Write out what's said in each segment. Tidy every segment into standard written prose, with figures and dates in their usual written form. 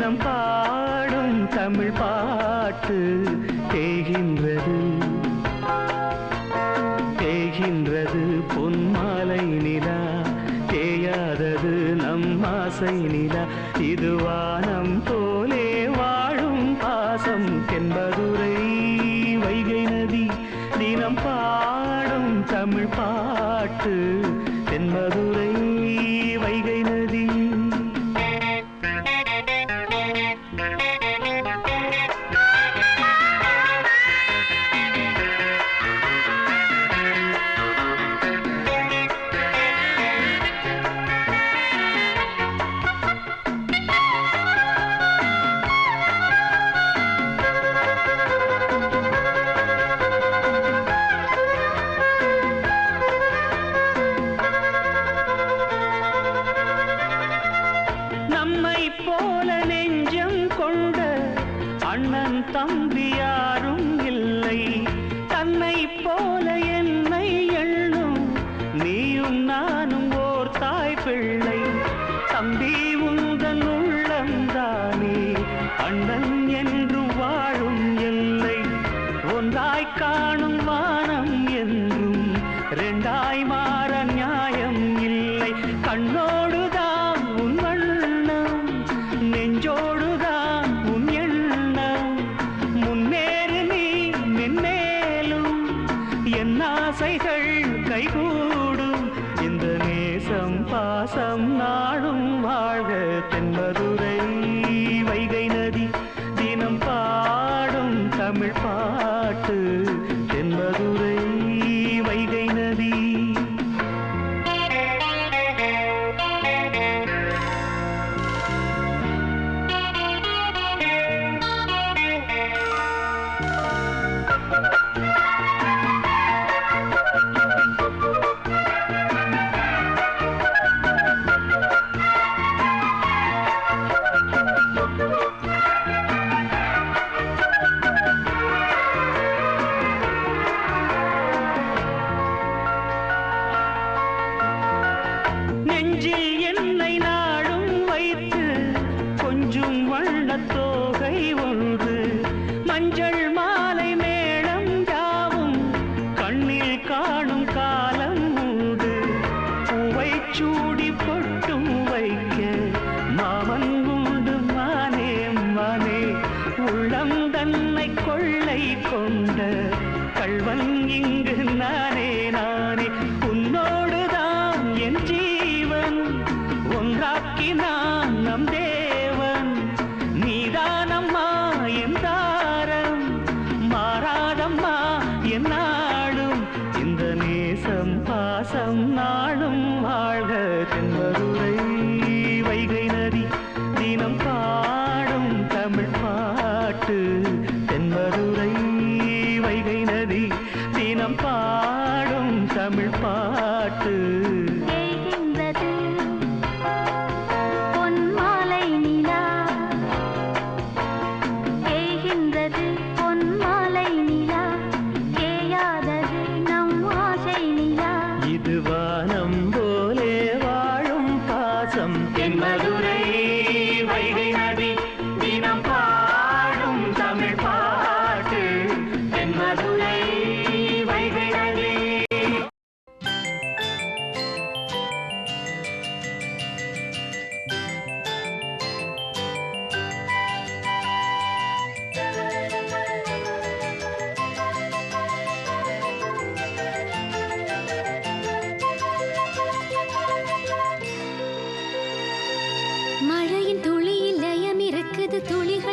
தினம் பாடும் தமிழ் பாட்டு தேகின்றது தேகின்றது பொன்மாலை நிலா தேயாதது நம் ஆசை நிலா இது வானம் போலே வாழும் பாசம் தென்பதுரை வைகை நதி தினம் பாடும் தமிழ் பாட்டு தென்பதுரை வைகை நதி போல நெஞ்சம் கொண்ட அண்ணன் தம்பி யாரும் இல்லை தன்னை போல என்னை எண்ணும் நீயும் நானும் ஓர் தாய் பிள்ளை தம்பி உந்தன் உள்ளந்தானே அண்ணன் என்று வாழும் எல்லை ஒன்றாய் காணும் வானம் என்றும் ரெண்டாய் மாற நியாயம் இல்லை கண்ணோடுதான் உன் வண்ணம் நெஞ்சோடுதான் உன் எண்ணம் முன்னேறு நீ மென்மேலும் என் ஆசைகள் கைகூடும் இந்த நேசம் பாசம் நாடும் வாழ்க தென்பதுரை வைகை நதி தினம் பாடும் தமிழ் பாட்டு தென்பதுரை வைகை நதி நெஞ்சில் என்னை நாடும் வைத்து கொஞ்சம் வண்ணத்தோகை ஒன்று மஞ்சள் மாலை மேளம் யாவும் கண்ணில் காணும் காலம் உண்டு பூவை சூடி பொட்டும் வைக்க மாமன் உண்டு மானே மானே உள்ளம் தன்னை கொள்ளை கொண்ட கள்வன் இங்கு நானே நானே உன்னோடுதான் என் ஜீவன் ஒன்றாக்கினான் நம் தேவன் நீதானம்மா என் தாரம் மாறாதம்மா என் நாடும் இந்த நேசம் பாசம் நாடும் வாழ்க தென்பதுரை வைகை நதி தினம் பாடும் தமிழ் பாட்டு தென்பதுரை வைகை நதி தினம் பாடும் தமிழ் பாட்டு இது வானம் போலே வாழும் பாசம் தென்மதுரை வைகை நதி தினம் பாடும் தமிழ் பாட்டு தென்மதுரை வைகை நதி மழையின் துளியில் லயம் இருக்குது துளிகள்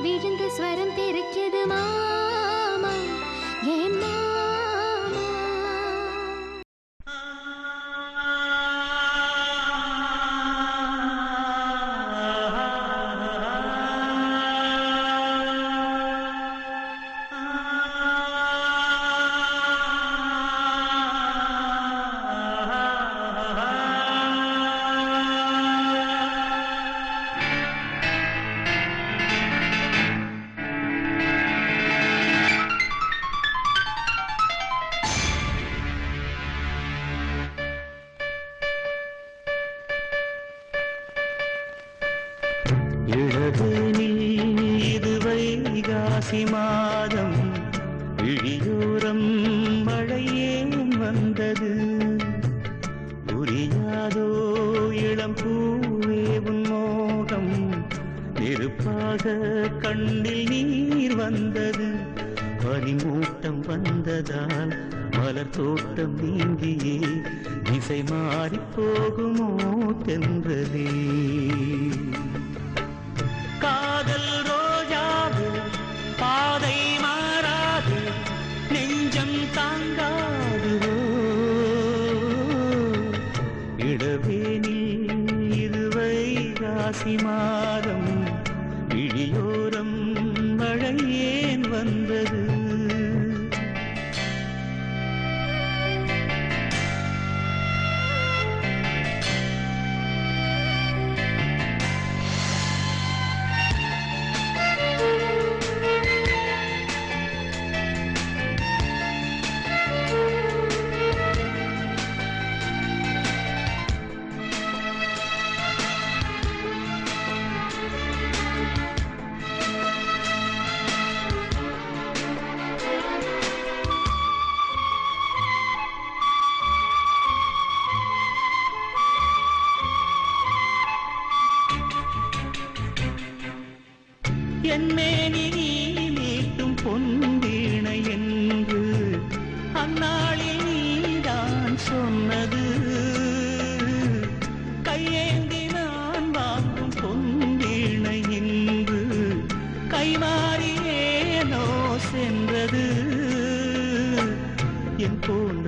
விழுந்து ஸ்வரம் பிரிக்குது மாமா ஏன் மாமா. இது வைகாசி மாதம் விழியோரம் மழையே வந்தது. புரியாதோ இளம் பூவே உன் மோகம் நெருப்பாக கண்ணில் நீர் வந்தது. பனிமூட்டம் வந்ததால் மலர் தோட்டம் நீங்கியே திசை மாறி போகுமோ தென்றலே. காதல் ரோஜாது பாதை மாறாது நெஞ்சம் தாங்காதுவோ. இடவேனில் இது வைகாசி மாதம் விழியோரம் மழை ஏன் வந்தது. என்னேனி நீ மீட்டும் பொன்வீணை என்று அந்நாளில் நீதான் சொன்னது. கையேந்தி நான் வாங்கும் பொன்வீணை என்று கைமாறியேனோ சென்றது. என் போன்ற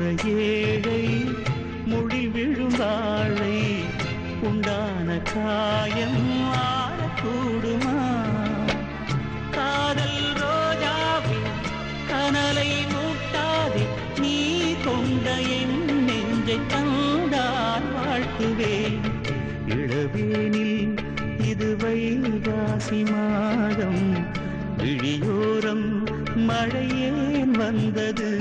ஏழை மொழி விழும் வாழை உண்டான காயம் ஆறக்கூடுமா. காதல் ரோஜாவே கனலை மூட்டாதே நீ கொண்ட என் நெஞ்சை தந்தால் வாழ்த்துவேன். இளவேனில் இது வைகாசி மாதம் விழியோரம் மழையேன் வந்தது.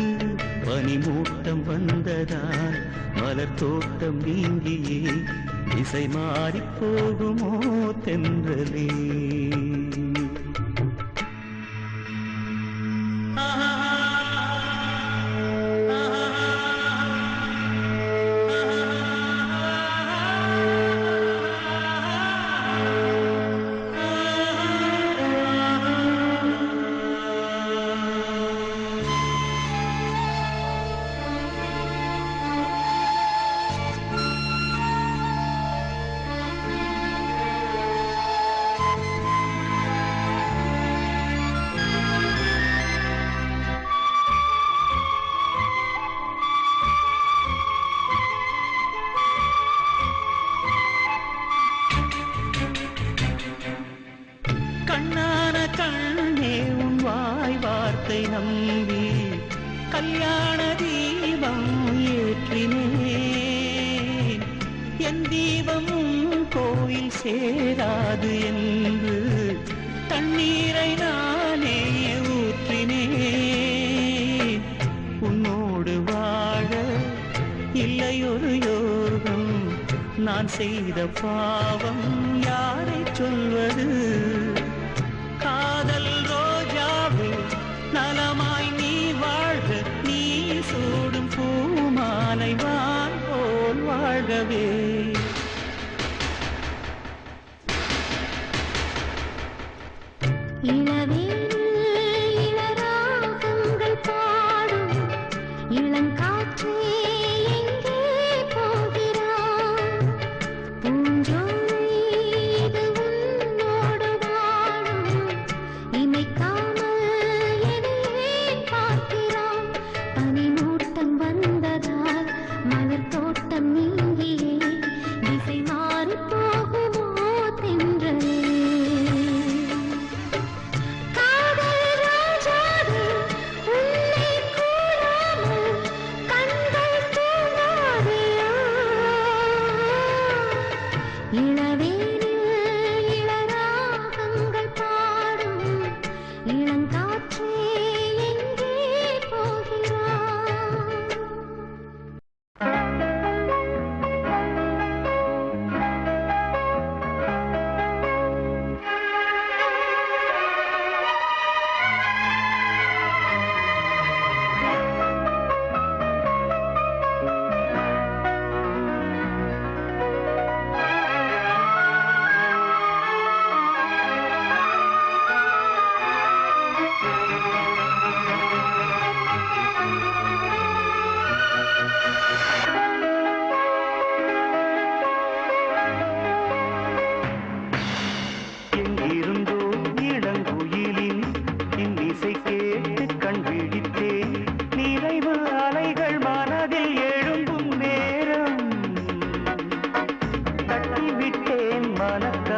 பனிமூட்டம் வந்ததால் மலர் தோட்டம் நீங்கியே திசை மாறி போகுமோ தென்றலே. கண்ணான கண்ணே உன் வாய் வார்த்தை நம்பி கல்யாண தீபம் ஏற்றினேன். என் தீபமும் கோயில் சேராது என்று தண்ணீரை நானே ஊற்றினேன். உன்னோடு வாழ இல்லை ஒரு யோகம் நான் செய்த பாவம் யாரை சொல்வது. காதல் ரோஜாவே நலமாய் நீ வாழ்க நீ சூடும் பூமாலை வான் போல் வாழ்கவே. இளராகங்கள் பாடும் இளங்காற்றே எங்கே போகிறாய். பூஞ்சோலை இது உன்னோடு வாழும் இளங்காற்றே எங்கே போகிறாய்?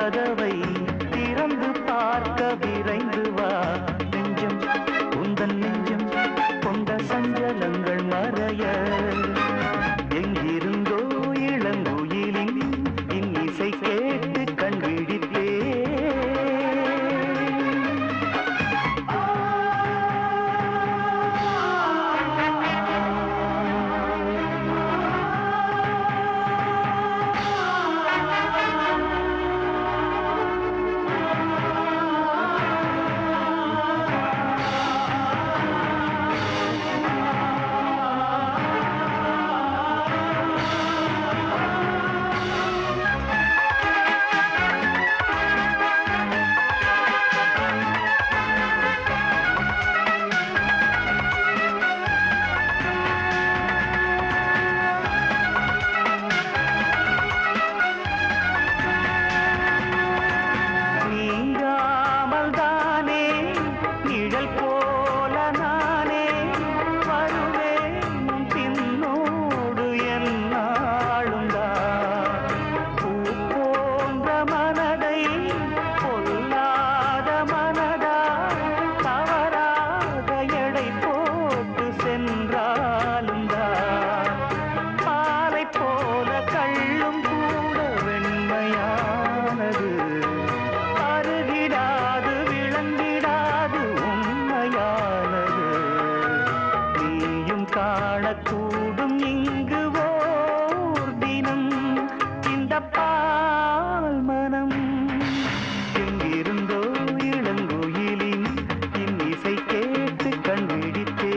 கதவை திறந்து பார்க்க விரைந்து வா நெஞ்சம் உந்தன் நெஞ்சம் கொண்ட சஞ்சலங்கள் மறைய எங்கிருந்தோ இளங்குயிலின் இன்னிசை கேட்டு கண் விழித்தே காணக்கூடும் இங்கு ஓர் தினம் இந்த பால் மனம் எங்கிருந்தோ இளங்குயிலின் இன்னிசை கேட்டு கண் விழித்தே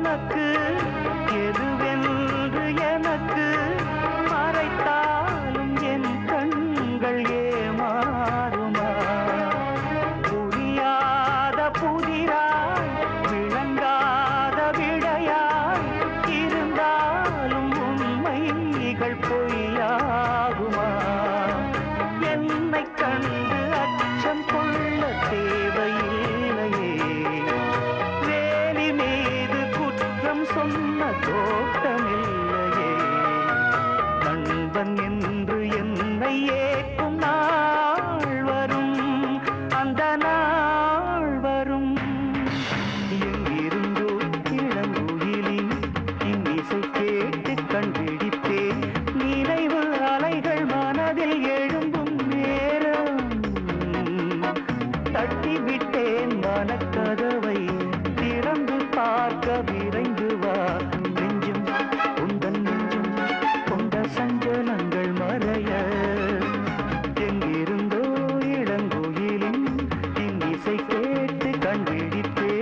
உனக்கு எதுவென்று எனக்கு மறைத்தாலும் என் கண்கள் ஏமாறுமா புரியாத புதிராய் விளங்காத விடையாய் இருந்தாலும் உண்மைகள் பொய்யாகுமா என்னை கண்டு அச்சம் கொள்ள தேவையில்லையே சொன்ன தோட்டமில்லையே நண்பன் என்று என்னை ஏற்கும் நாள் வரும் அந்த நாள் வரும் எங்கிருந்தோ இளங்குயிலின் இன்னிசை கேட்டு கண் விழித்தேன் நினைவு அலைகள் மனதில் எழும்பும் நேரம் தட்டிவிட்டேன் மனக்கதவை திறந்து பார்க்க விரைந்து வா நெஞ்சம் உந்தன் நெஞ்சம் கொண்ட சஞ்சலங்கள் மறைய எங்கிருந்தோ இளங்குயிலின் இன்னிசை கேட்டு கண் விழித்தே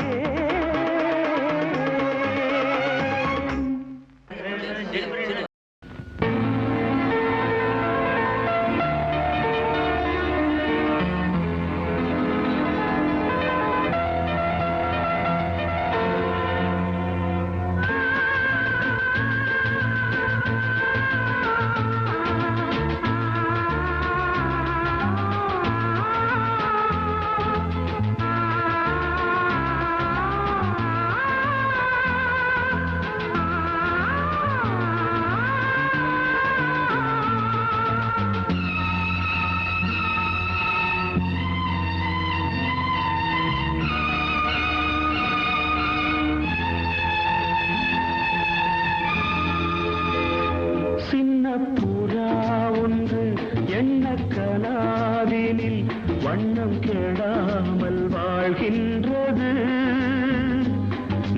புறா ஒன்று எண்ண கனாவினில் வண்ணம் கெடாமல் வாழ்கின்றது.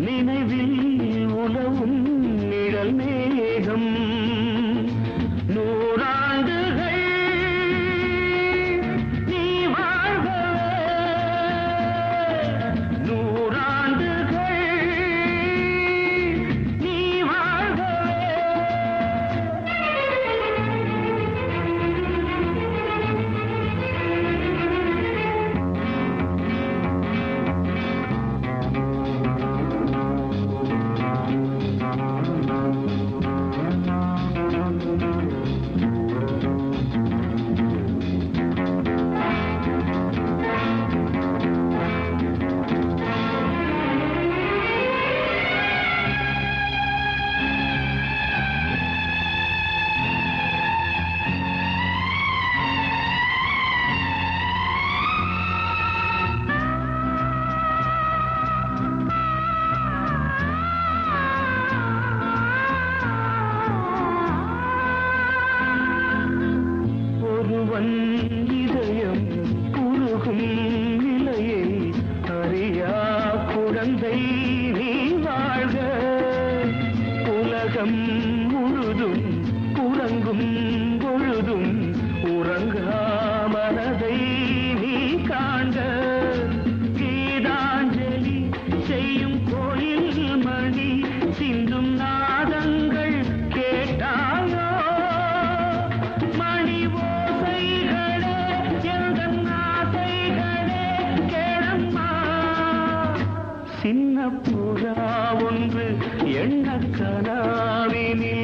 நினைவில் உலவும் நிழல் மேகம் நூறாண்டுகள் நீ வாழ்கவே, நூறாண்டுகள் நீ வாழ்கவே. ஒருவன் இதயம் உருகும் நிலையை அறியா குழந்தை நீ வாழ்க. உலகம் முழுதும் உறங்கும் பொழுதும் உறங்கா மனதை நீ காண்க. கீதாஞ்சலி செய்யும் கோயில் மணி சிந்தும் நாதங்கள் கேட்டாயோ? மணி ஓசைகளே எந்தன் ஆசைகளே கேளம்மா. சின்ன புறா ஒன்று எண்ண கனாவினில்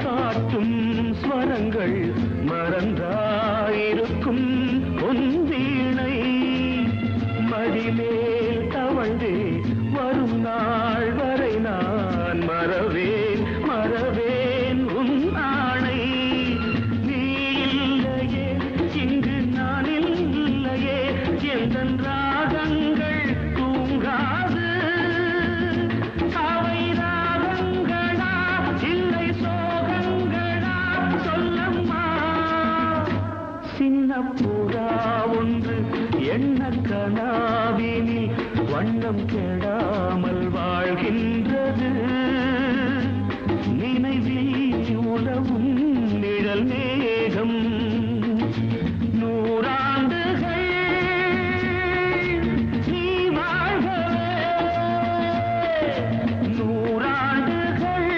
காட்டும் ஸ்வரங்கள் மறந்தாயிருக்கும் உன் வீணை. மடிமேல் தவழ்ந்து வரும் நாள் வரை நான் மறவேன் மறவேன் உன் ஆணை. நீ இல்லையே இங்கு நான் இல்லையே எந்தன் ராகங்கள் தூங்காது. அவை ராகங்களா இல்லை சோகங்களா சொல்லம்மா. சின்ன புறா ஒன்று எண்ண கனாவினில் வண்ணம் கெடாமல் வாழ்கின்றது. நினைவில் உலவும் நிழல் மேகம் நூறாண்டுகள் நீ வாழ்கவே, நூறாண்டுகள்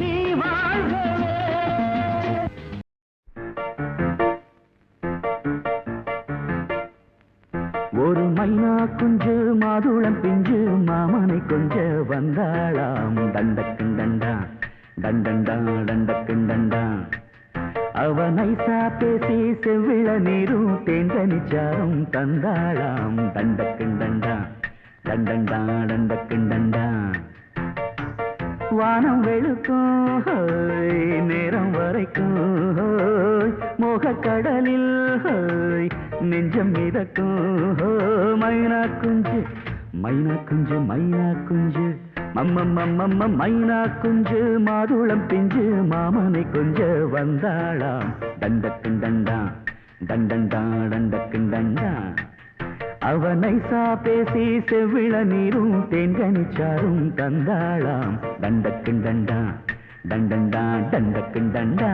நீ வாழ்கவே. ஒரு மைனா குஞ்சு மாதுளம் பிஞ்சு மாமனை கொஞ்ச வந்தாளாம். தண்டக்குண்டண்டா டண்டண்டா டண்டக்குண்டண்டா. அவ நைசா பேசி செவ்விள நீரும் தேங்கனிச்சாரும் தந்தாளாம். தண்டக்குண்டண்டா டண்டண்டா டண்டக்குண்டண்டா. வானம் வெளுக்கும் நேரம் வரைக்கும் மோகக்கடலில் நெஞ்சம் மிதக்கும். மைனா குஞ்சு மைனா குஞ்சு மைனா குஞ்சு மம்மம்மம்மம்ம மைனா குஞ்சு மாதுளம் பிஞ்சு மாமனை கொஞ்ச வந்தாளாம். தண்டக்குண்டண்டா டண்டண்டா டண்டக்குண்டண்டா. அவ நைசா பேசி செவ்விள நீரும் தேன்கனிச்சாரும் தந்தாளாம். தண்டக்குண்டண்டா டண்டண்டா டண்டக்குண்டண்டா.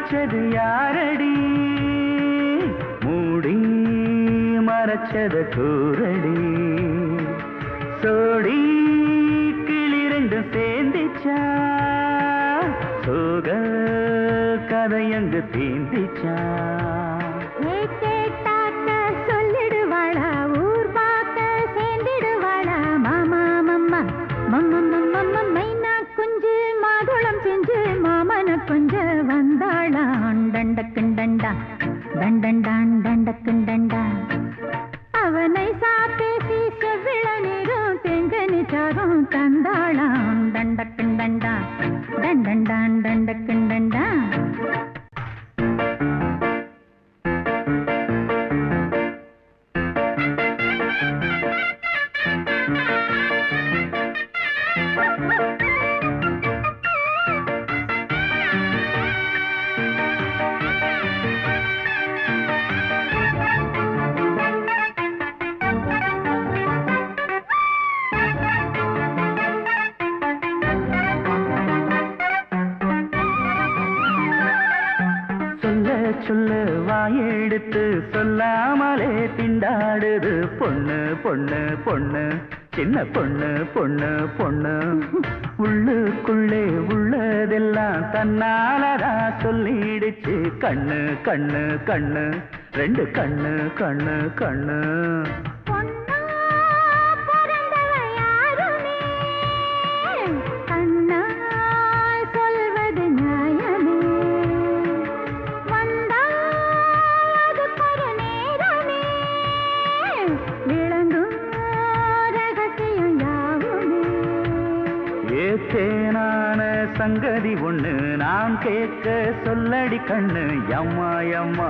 வச்சது யாரடி மூடி மறைச்சது கூரடி சோடி கிளி ரெண்டும் சேர்ந்திச்சா சோக கதையங்கு தீந்திச்சா கேட்டாக்க சொல்லிடுவாளா ஊர் பார்க்க சேர்ந்திடுவாளா மாமா மம்மா மம்மா மம்மா மைனா குஞ்சு மாதுளம் செஞ்சு மாமன கொஞ்ச வந்தாளா டண்டக்குண்டண்டா டண்டண்டான் டண்டக்குண்டண்டா அவனை சாப்பேசி செவ்விள நீரும் தெங்கனி சாரும் தந்தாளாம் டண்டக்குண்டண்டா டண்டண்டான் டண்டக்குண்டண்டா சொல்ல வாயெடுத்து சொல்லாமலே திண்டாடுது பொண்ணு பொண்ணு பொண்ணு சின்ன பொண்ணு பொண்ணு பொண்ணு உள்ளுக்குள்ளே உள்ளதெல்லாம் தன்னாலதா சொல்லிடுச்சு கண்ணு கண்ணு கண்ணு ரெண்டு கண்ணு கண்ணு கண்ணு தேனான சங்கதி ஒண்ணு நான் கேட்க சொல்லடி கண்ணு எம்மா எம்மா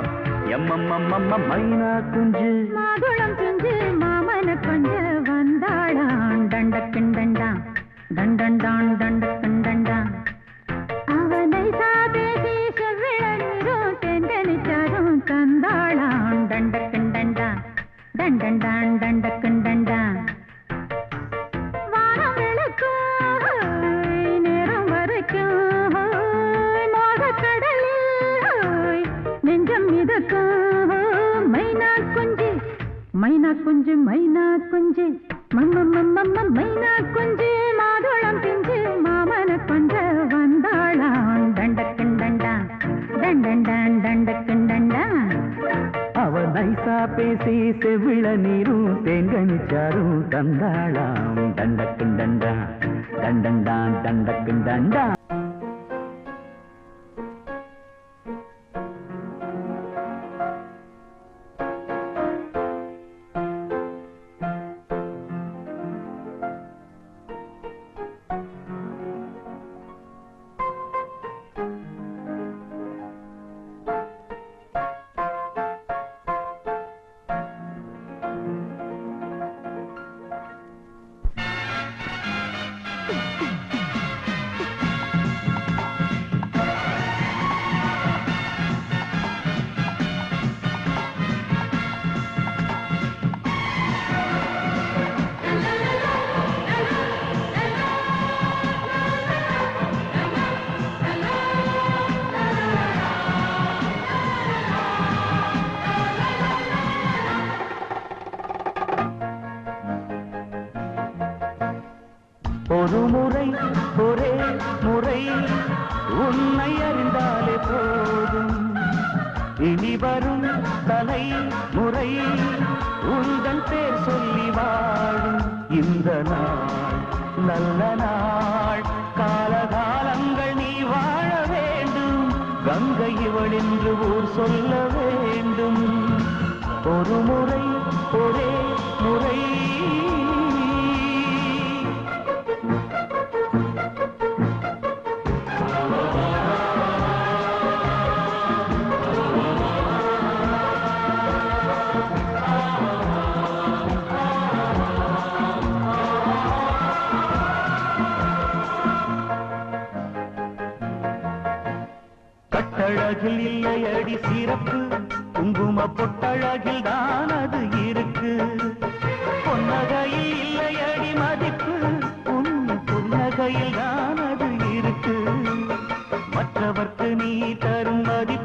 எம்மம்மம்மம்ம மைனா குஞ்சு மாதுளம் செஞ்சு மாமன கொஞ்ச வந்தாளான் டண்டக்குண்டண்டா டண்டண்டான் டண்டக்குண்டண்டா அவனை சாதேசி செவ்விள நீரும் தெண்டனிச்சாரும் தந்தாளான் டண்டக்குண்டண்டா டண்டண்டான் டண்டக்குண்டண்டா மைனா குஞ்சு மைனா குஞ்சு மம்மம்மம்மம்ம மைனா குஞ்சு மாதுளம் பிஞ்சு மாமன கொஞ்ச வந்தாளாம் டண்டக்குண்டண்டா டண்டண்டான் டண்டக்குண்டண்டா அவ நைசா பேசி செவ்விள நீரும் தேங்கனிச்சாரும் தந்தாளாம் தண்டக்குண்டண்டா தண்டண்டான் தண்டக்குண்டண்டா ஒரு முறை ஒரே முறை உன்னை அறிந்தாலே போதும் இனி வரும் தலை முறை உந்தன் பேர் சொல்லி வாழும் இந்த நாள் நல்ல நாள் காலகாலங்கள் நீ வாழ வேண்டும் கங்கை இவள் என்று ஊர் சொல்ல வேண்டும் ஒரு முறை ஒரே முறை கட்டழகில் இல்லை அடி சிறப்பு குங்கும பொட்டழகில் தான் அது இருக்கு பொன்னகையில் இல்லை அடி மதிப்பு உன் புன்னகையில் தான் அது இருக்கு மற்றவர்க்கு நீ தரும் மதிப்பு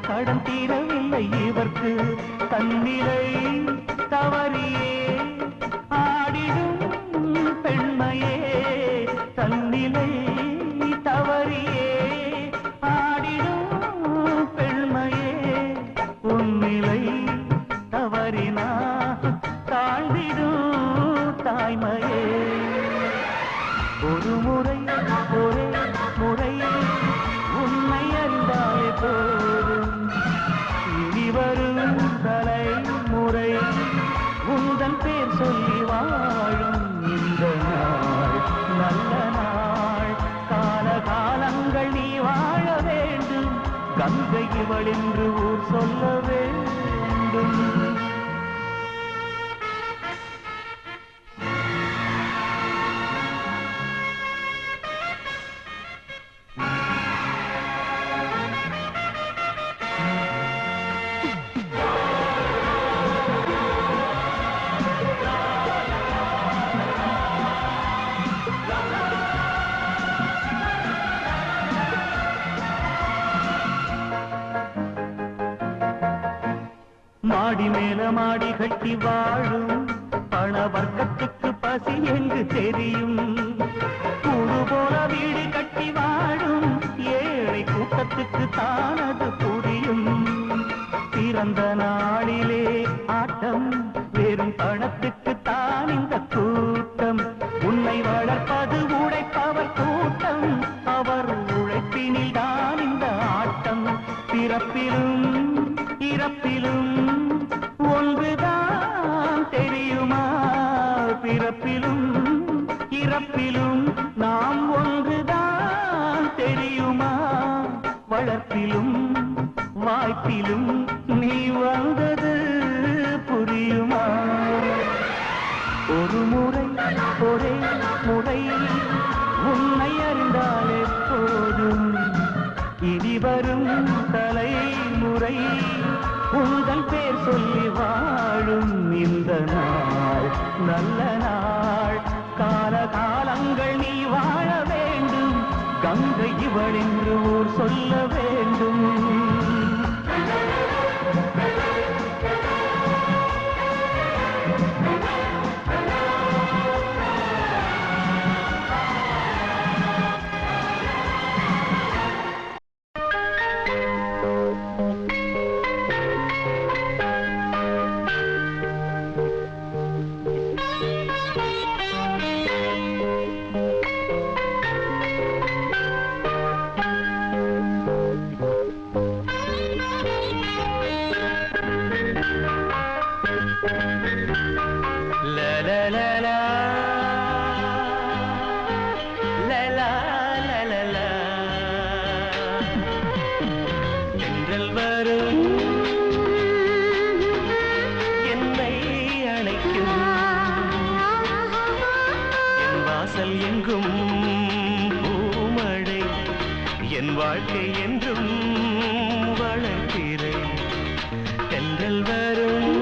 கடன் தீரவில்லை இவர்க்கு தன்னிலை தவறியே ஆடிடும் பெண்மையே தன்னிலை தவறியே ஆடிடும் பெண்மையே உன்னிலை தவறினா தாழ்ந்திடும் தாய்மையே ஒரு முறை ஒரே முறை உன்னை அறிந்தாலே போதும் இனி வரும் தலைமுறை உந்தன் பேர் சொல்லி வாழும் இந்த நாள் நல்ல நாள் காலகாலங்கள் நீ வாழ வேண்டும் கங்கை இவள் என்று ஊர் சொல்ல வேண்டும் மாடி மேல மாடி கட்டி வாழும் பண வர்க்கத்துக்கு பசி எங்கு தெரியும் கூடு போல வீடு கட்டி வாழும் ஏழை கூட்டத்துக்கு தானது புரியும் பிறந்த நாளிலே ஆட்டம் வெறும் பணத்துக்கு தான் இந்த கூட்டம் உன்னை வளர்ப்பது உழைப்பவர் கூட்டம் அவர் உழைப்பினில் தான் இந்த ஆட்டம் பிறப்பிலும் இறப்பிலும் ஒன்றுதான் தெரியுமா பிறப்பிலும் இறப்பிலும் நாம் ஒன்றுதான் தெரியுமா வளர்ப்பிலும் வாய்ப்பிலும் நீ வந்தது புரியுமா ஒரு முறை ஒரே முறை உன்னை அறிந்தாலே போதும் இனி வரும் தலைமுறை உங்கள் பேர் சொல்லி வாழும் இந்த நாள் நல்ல நாள் காலகாலங்கள் நீ வாழ வேண்டும் கங்கை இவள் என்று ஊர் சொல்ல வேண்டும் வாழ்க்கை என்றும் வளர்க்கிறே தென்றல் வரும்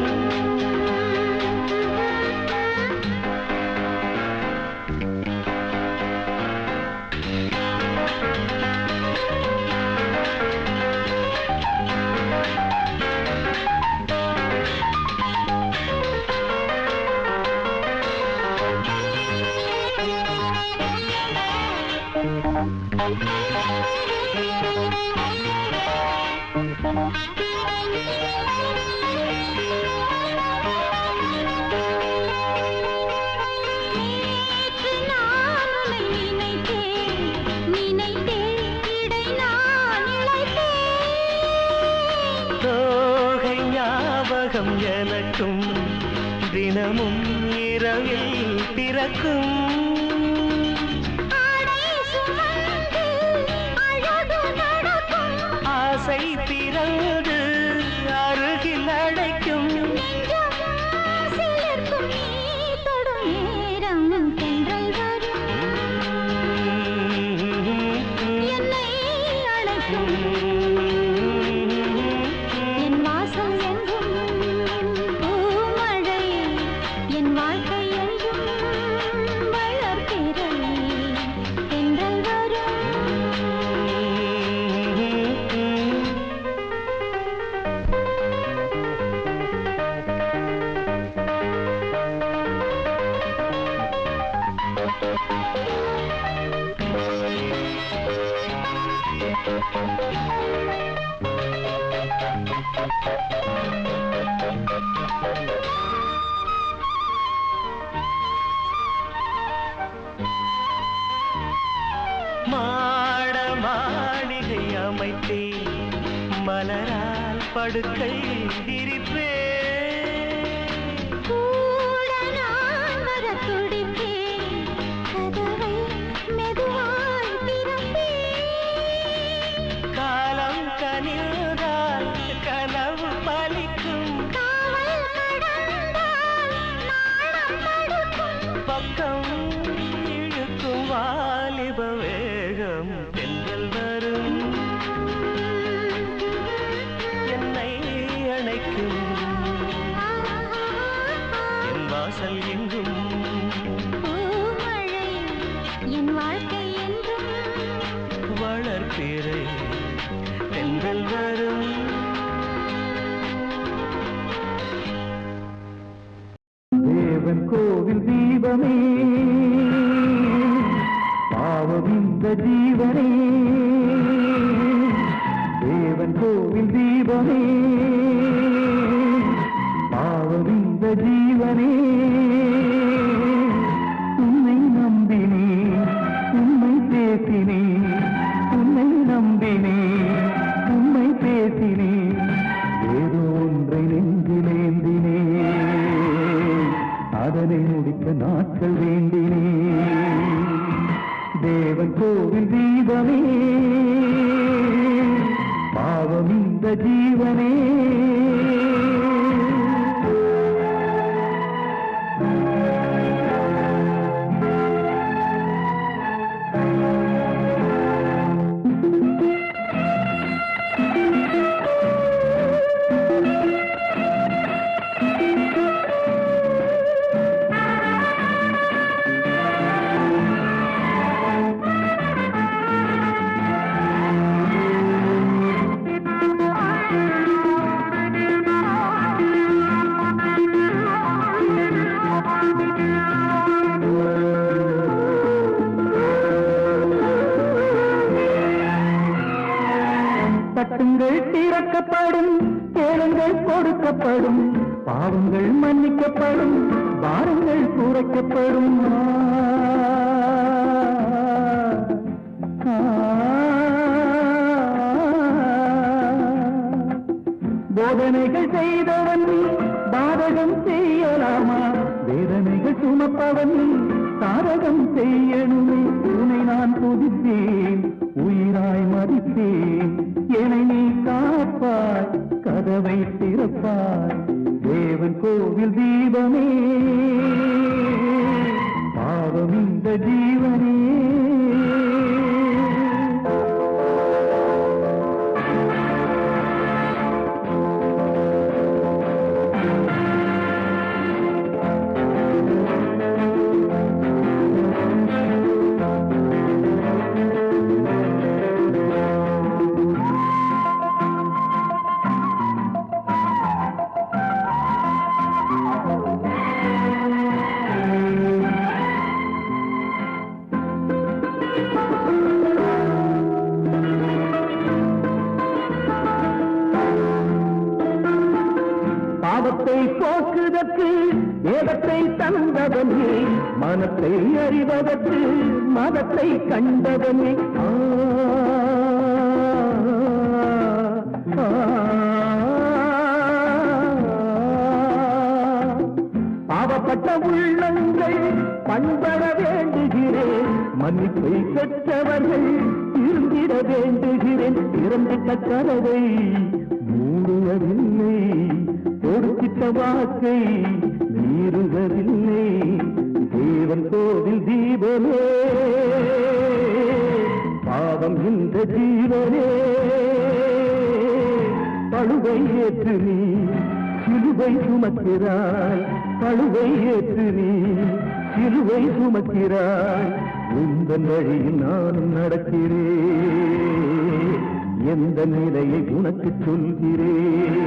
எனக்கும் தினமும் இரவில் பிறக்கும் ஆசை பிறந்து அருகில் அடைக்கும் வாழ்க்கை என்றும் மாட மாளிகை அமைத்தே மலரால் படுக்கை விரிப்பே கூட நான் வர துடிப்பேன் கதவை மெதுவாய் திறப்பேன் காலம் கனிந்தால் கனவு பலிக்கும் காவல் கடந்தால் நாணம் தடுக்கும் பக்கம் இழுக்கும் வாலிப வேகம் தென்றல் வரும் என்னை அணைக்கும் என் வாசல் எங்கும் பூமழை என் வாழ்க்கை என்றும் வளர்ப்பிறை தென்றல் வரும் தேவன் கோவில் தீபமே பாவம் இந்த ஜீவனே தேவன் கோவில் தீபமே பாவம் இந்த ஜீவனே உன்னை நம்பினே உண்மை பேசினே உன்னை நம்பினே உண்மை பேசினே ஏதோ ஒன்றை நெஞ்சிலேந்தினே அதனை முடிக்க நாட்கள் வேண்டினே தேவன் கோவில் தீபமே பாவம் இந்த ஜீவனே தட்டுங்கள் திறக்கப்படும் கேளுங்கள் கொடுக்கப்படும் பாவங்கள் மன்னிக்கப்படும் பாரங்கள் குறைக்கப்படும் போதனைகள் செய்தவன் பாதகம் செய்யலாமா வேதனைகள் சுமப்பவன் சாதகம் செய்யணுமே உன்னை நான் துதித்தேன் உயிராய் மதித்தேன் என்னை நீ காப்பாய் கதவை திறப்பாய் தேவன் கோவில் தீபமே பாவம் இந்த ஜீவனே பாவத்தை போக்குதற்கு வேதத்தை தந்தவனே மனத்தை அறிவதற்கு மதத்தை கண்டவனே பாவப்பட்ட உள்ளங்கள் பண்பட வேண்டுகிறேன் மன்னிப்பை பெற்றவர்கள் இருந்திட வேண்டுகிறேன் இறந்திட்ட கதவை மூடுவதில்லை கொடுத்திட்ட வாக்கை மீறுவதில்லை தேவன் கோவில் தீபமே பாவம் இந்த ஜீவனே பழுவை ஏற்று நீ சிலுவை சுமக்கிறாய் பழுவை ஏற்று நீ சிலுவை சுமக்கிறாய் உந்தன் வழியில் நானும் நடக்கிறேன் எந்த நிலையை உனக்கு சொல்கிறேன்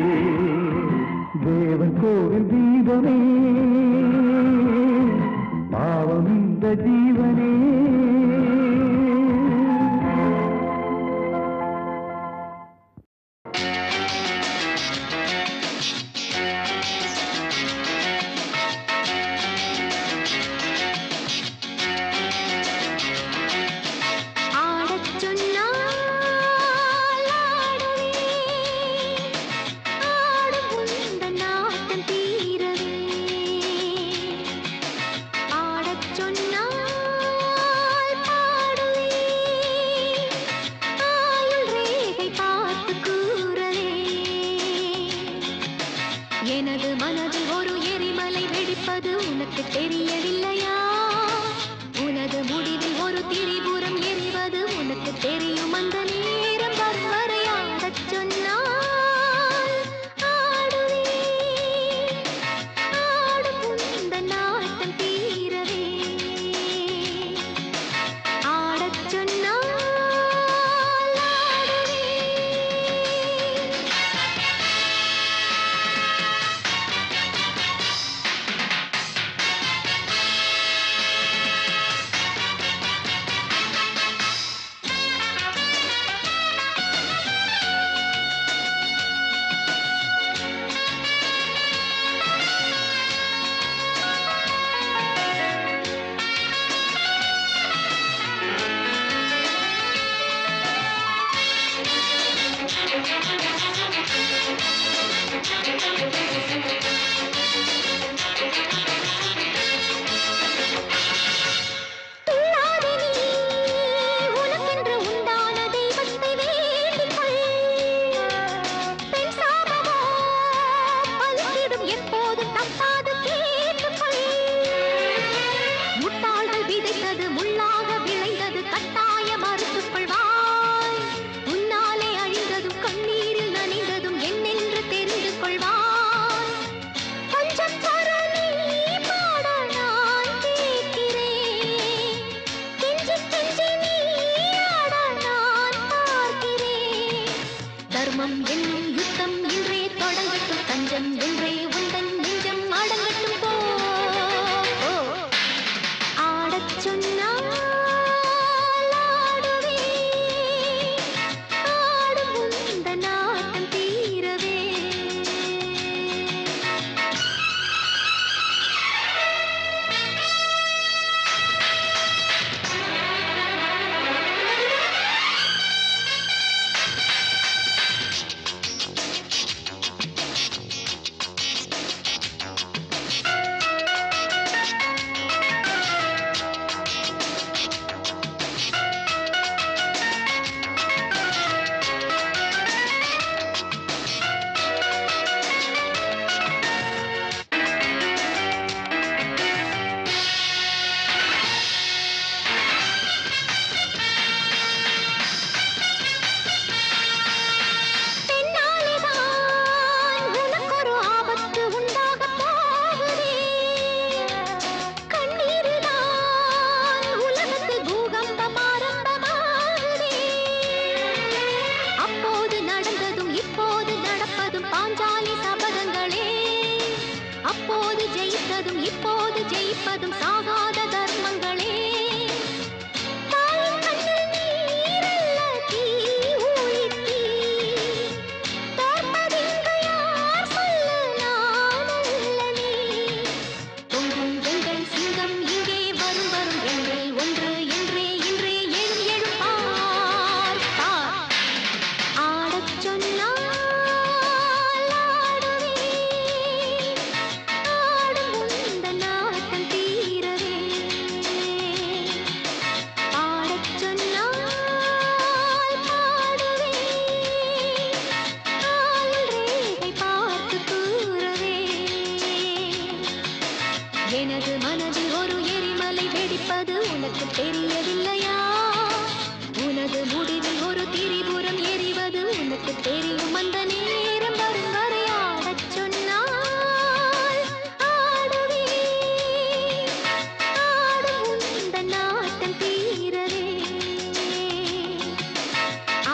தேவன் கோவில் தீபமே பாவம் இந்த ஜீவனே எனது மனதில் ஒரு எரிமலை வெடிப்பது உனக்கு தெரியவில்லையா? உனது முடிவில் ஒரு திரிபுரம் எரிவது உனக்கு தெரியும். அந்த நேரம் வரும் வரை ஆடச் சொன்னால் ஆடுவேன். ஆடும் உந்தன் நாட்டம் தீரவே ஆடச் சொன்னால் ஆடுவேன். துள்ளாதே நீ, உனக்கென்று உண்டான தெய்வத்தை வேண்டிக் கொள். பெண் சாபமோ பலித்திடும் எப்போதும் தப்பாது கேட்டுக் கொள். முட்டாள்கள் விதைத்தது முள்ளாக விளைந்தது கட்டாய மறுத்துக் கொள்வாய். உன்னாலே அழிந்ததும் கண்ணீரில் நனைந்ததும் என்னென்று தெரிந்து கொள்வாய். கொஞ்சம் பொறு நீ பாட நான் கேட்கிறேன். கெஞ்சி கெஞ்சி நீ ஆட நான் பார்க்கிறேன். தர்மம் என்னும் யுத்தம் இன்றே தொடங்கட்டும். தஞ்சம் என்றே உந்தன் நெஞ்சம் அடங்கட்டும். போ போ. ஆடச் சொன்னால் ஆடுவேன். ஆடும் உந்தன் நாட்டம் தீரவே பெண்ணாலேதான் உனக்கொரு ஆபத்து உண்டாகப் போகுதே. கண்ணீரில்தான் உலகத்தில் பூகம்பம் ஆரம்பமாகுதே. அப்போது நடந்ததும் இப்போது நடப்பதும் பாஞ்சாலி சபதங்களே. அப்போது ஜெயித்ததும் இப்போது ஜெயிப்பதும் சாகாத தர்மங்களே. தாயின் கண்ணில் நீரல்ல தீ ஊழித்தீ. தோற்பதிங்கு யார் சொல்லு நான் அல்ல நீ. பொங்கும் வெங்கை சிங்கம் இங்கே வரும் வரும் எண்ணில் ஒன்று என்றே இன்றே எழும் எழும் பார் பார். ஆடச் சொன்னால் ஆடுவேன். ஆடும் உந்தன் நாட்டம் தீரவே பாடச் சொன்னால் பாடுவேன். ஆயுள் ரேகை பார்த்து கூறவே எனது மனதில் ஒரு எரிமலை வெடிப்பது உனக்கு தெரியவில்லையா? உனது முடிவில் ஒரு திரிபுரம் எரிவது உனக்கு தெரியும். அந்த நேரம் வரும் வரை ஆடச் சொன்னால் ஆடுவேன். ஆடும் உந்தன் நாட்டம் தீரவே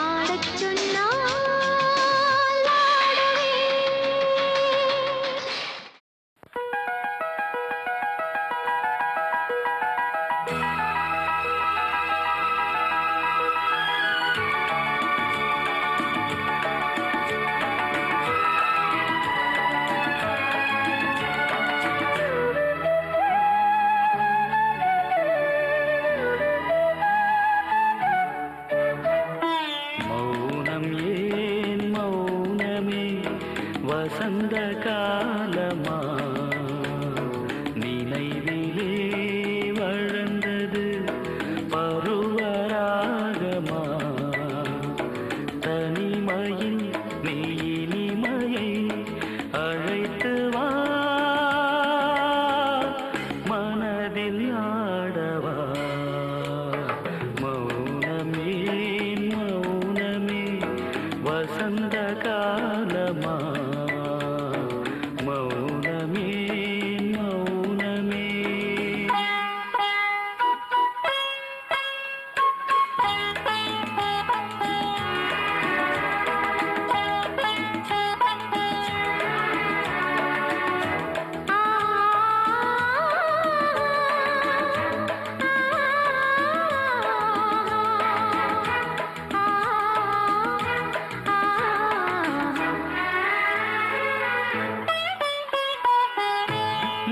ஆடச் சொன்னால் ஆடுவேன். மௌனம் ஏன் மௌனமே வசந்த காலமா நினைவிலே வளர்ந்தது பருவராகமா தனிமையில் நீ இனிமையை அழைத்து காலமா மௌனமே மௌனமே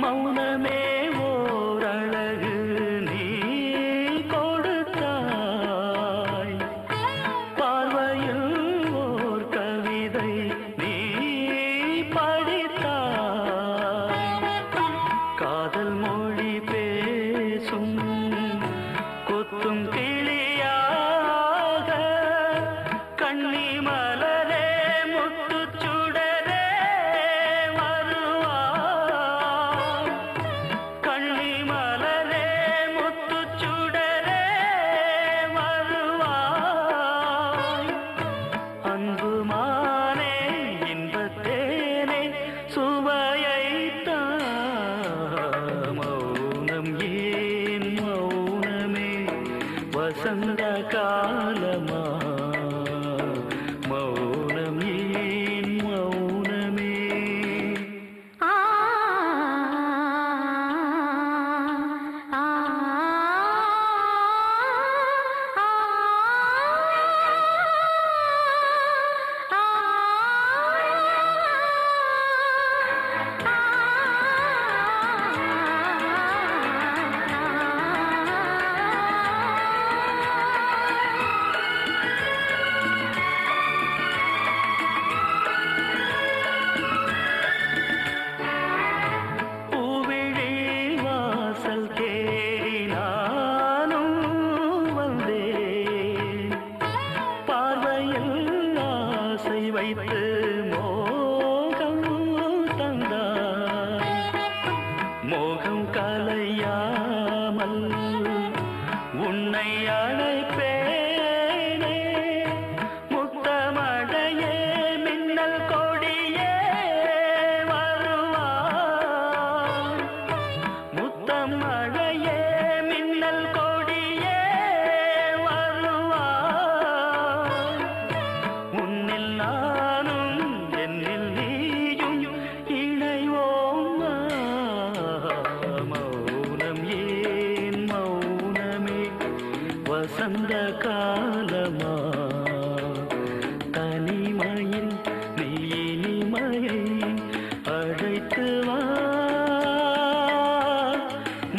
மௌனமே ஓரழகு நீ கொடுத்தாய் பார்வையில் ஓர் கவிதை நீ படித்தாய் காதல் மொழி பேசும் கொத்தும் கிளியாக கண்ணி மலரே முத்துச்சுடரே வருவாய் கண்ணி மலரே முத்துச்சுடரே வருவாய் அன்புமானே இன்பத்தேனே சுவையைத்தா மௌனம் ஏன் மௌனமே வசந்த காலமா மௌனம் ஏன் மௌனமே பூவிழி வாசல் தேடி நானும் வந்தேன் பார்வையில் ஆசை வைத்து மோகம் தந்தாய் மோகம் கலையாமல் உன்னை அழைப்பேனே முத்தமழையே மின்னல் கொடியே வருவாய் முத்தம் மழையே மின்னல் கொடியே வருவாய் உன்னில் நானும் என்னில் நீயும் இணைவோம் மௌனம் ஏன் மௌனமே வசந்த காலமா தனிமையில் நீ இனிமையை அழைத்து வா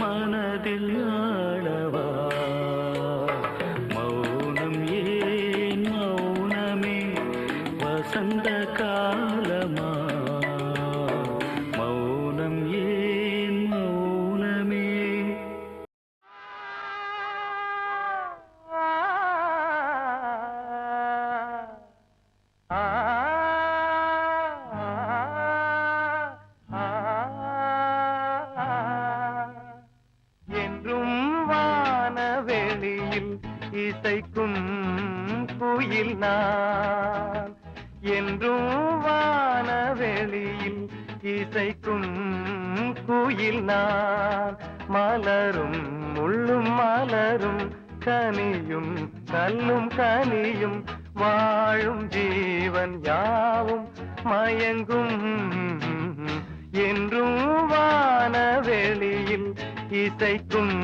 மனதில் ஆளவா மௌனம் ஏன் மௌனமே வசந்த காலமா மௌனம் ஏன் மௌனமே என்றும் வானவெளியில் இசைக்கும் குயில் நான் என்றும் வானவெளியில் இசைக்கும் குயில் நான் மலரும் முள்ளும் மலரும் கனியும் கல்லும் கனியும் வாழும் ஜீவன் யாவும் மயங்கும் என்றும் வானவெளியில் இசைக்கும்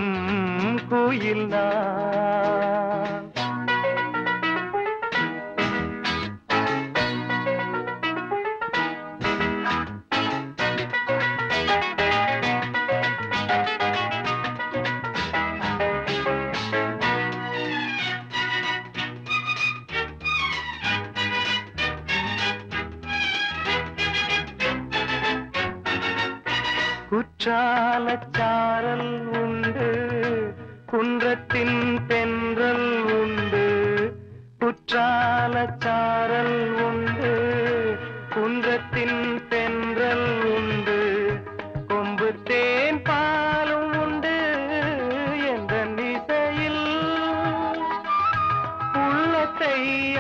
குயில் நான் குற்றாலச்சாரல் உண்டு குன்றத்தின் தென்றல் உண்டு குற்றாலச்சாரல் உண்டு குன்றத்தின் தென்றல் உண்டு கொம்பு தேன் பாலும் உண்டு என்ற இசையில் உள்ளத்தை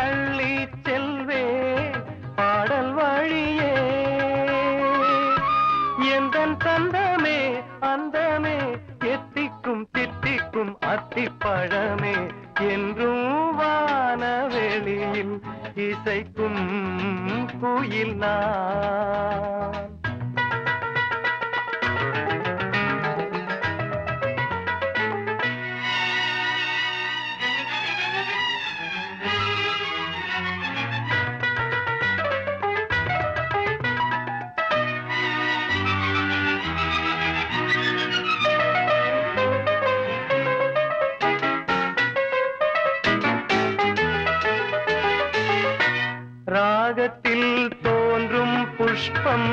அள்ளி செல்வே பாடல் வழி நான். ராகத்தில் தோன்றும் புஷ்பம்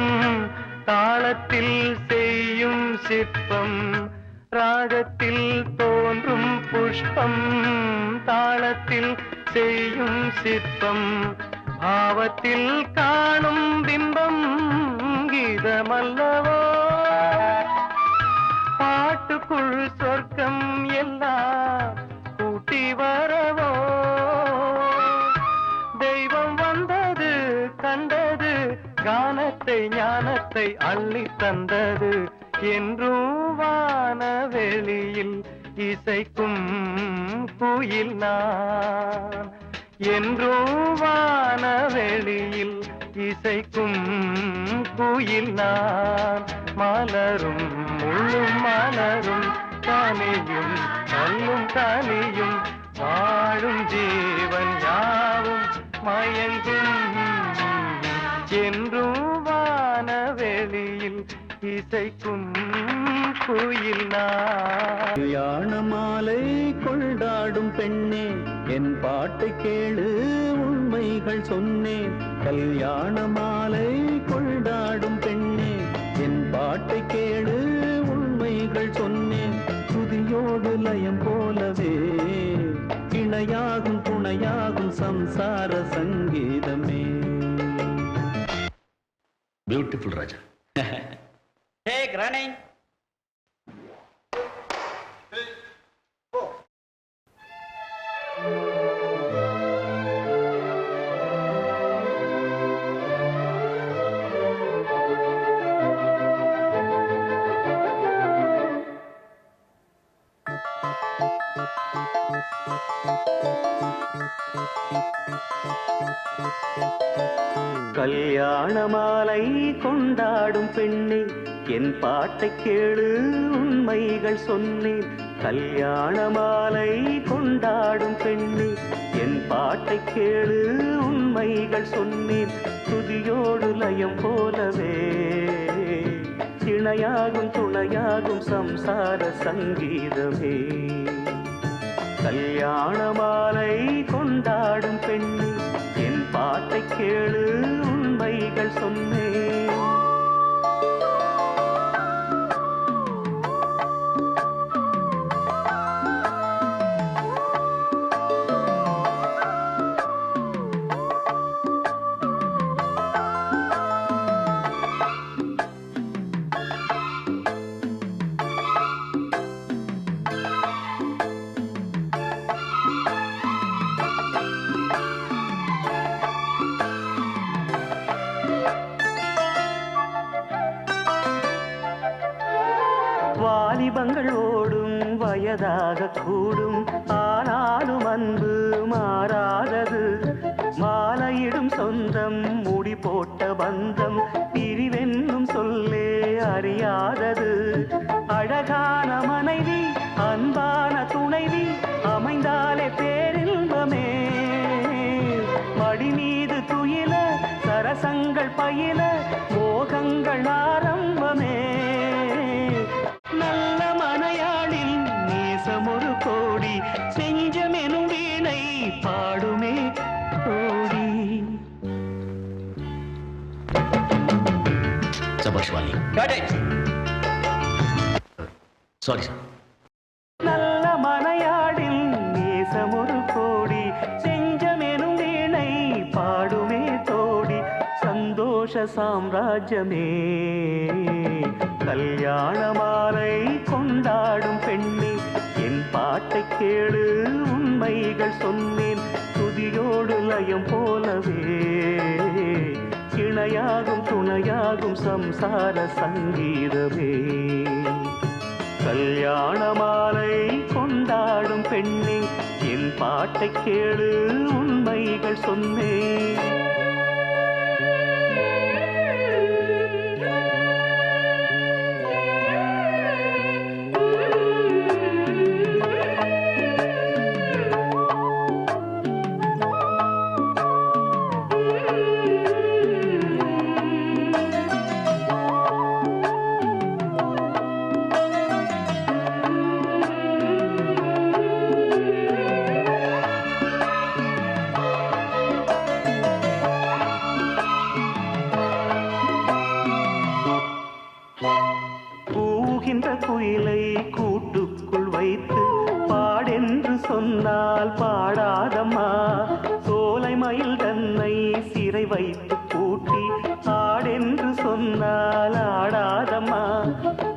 தாளத்தில் செய்யும் சிற்பம். ராகத்தில் தோன்றும் புஷ்பம் தாளத்தில் செய்யும் சிற்பம். பாவத்தில் காணும் பிம்பம் கீதமல்லவோ. பாட்டுக்குள் சொர்க்கம் எல்லாம் கூட்டி வரவோ. தெய்வம் வந்தது கண்டது கானத்தை ஞானத்தை அள்ளி தந்தது. என்றும் வானவெளியில் இசைக்கும் குயில் நான். என்றும் வானவெளியில் இசைக்கும் குயில் நான். மலரும் முள்ளும் மலரும் கனியும் கல்லும் கனியும் வாழும் ஜீவன் யாவும் மயங்கும். என்றும் வானவெளியில் இசைக்கும் குயில் நான். கல்யாண மாலை கொண்டாடும் பெண்ணே என் பாட்டை கேளு உண்மைகள் சொன்னேன். கல்யாண மாலை கொண்டாடும் பெண்ணே என் பாட்டை கேளு உண்மைகள் சொன்னேன். துதியோடு லயம் போலவே இணையாகும் துணையாகும் சம்சார சங்கீதமே. பியூட்டிஃபுல் ராஜா. Take running. கல்யாண மாலை கொண்டாடும் பெண்ணே என் பாட்டை கேளு உண்மைகள் சொன்னேன். கல்யாண மாலை கொண்டாடும் பெண்ணே என் பாட்டை கேளு உண்மைகள் சொன்னேன். துதியோடு லயம் போலவே இணையாகும் துணையாகும் சம்சார சங்கீதமே. கல்யாண மாலை கொண்டாடும் பெண்ணே என் பாட்டை கேளு உண்மைகள் சொன்னேன். வாலிபங்கள் ஓடும் வயதாக கூடும் ஆனாலும் அன்பு மாறாதது. மாலையிடும் சொந்தம் முடி போட்ட பந்தம் பிரிவென்னும் சொல்லே அறியாதது. அழகான மனைவி அன்பான துணைவி அமைந்தாலே பேரின்பமே. மடி மீது துயில சரசங்கள் பயில மோகங்கள் ஆரம்பமே. நல்ல மனையாளில் நேசம் ஒரு கோடி செஞ்சமெனும் வீணை பாடுமே கோடி. சபாஷ் Vaali. Got it. Sorry sir. நல்ல மனையாளில் நேசம் ஒரு கோடி செஞ்சமெனும் வீணை பாடுமே தோடி. சந்தோஷ சாம்ராஜ்யமே கல்யாண மாலை கொண்டாடும் பெண்ணே என் பாட்டை கேளு உண்மைகள் சொன்னேன். துதியோடு லயம் போலவே இணையாகும் துணையாகும் சம்சார சங்கீதமே. கல்யாண மாலை கொண்டாடும் பெண்ணே என் பாட்டை கேளு உண்மைகள் சொன்னேன். கூட்டுக்குள் வைத்து பாடென்று சொன்னால் பாடாதம்மா. சோலை மயில் தன்னை சிறை வைத்து பூட்டி ஆடென்று சொன்னால் ஆடாதம்மா.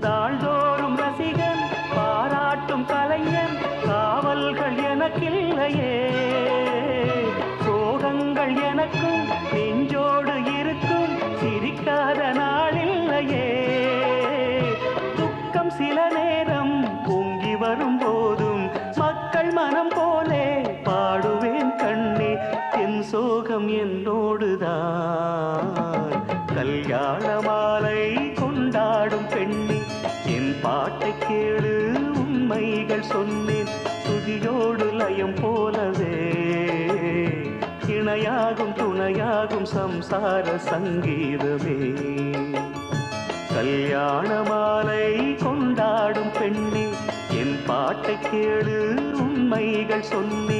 தாழ்தோறும் ரசிகன் பாராட்டும் கலைஞன் காவல்கள் எனக்கில்லையே. சோகங்கள் எனக்கும் நெஞ்சோடு இருக்கும் சிரிக்காத நாளில்லையே. துக்கம் சில நேரம் பொங்கி வரும் போதும் மக்கள் மனம் போலே பாடுவேன் கண்ணே. என் சோகம் என்னோடுதான். கல்யாண மாலை கொண்டாடும் பெண்ணே என் பாட்டை கேளு உண்மைகள் சொன்னேன். துதியோடு லயம் போலவே இணையாகும் துணையாகும் சம்சார சங்கீதமே. கல்யாண மாலை கொண்டாடும் பெண்ணே என் பாட்டை கேளு உண்மைகள் சொன்னேன்.